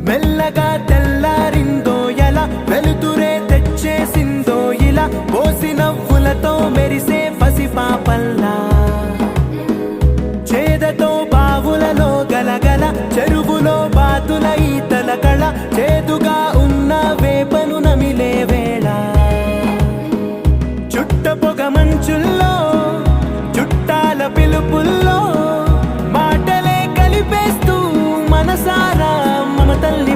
మెల్లగా తెల్లారిందో ఎలా, వెలుతురే తెచ్చేసిందో ఇలా, పోసి నవ్వులతో మెరిసే పసిపాపల్లా, చేదతో బావులలో గలగల, చెరువులో బాతుల ఈతల కళ, చేదుగా ఉన్న వేపను నమిలే వేళ, చుట్ట పొగ మంచుల్లో చుట్టాల పిలుపుల్లో మాటలే కలిపేస్తూ మనసారా మమ తల్లి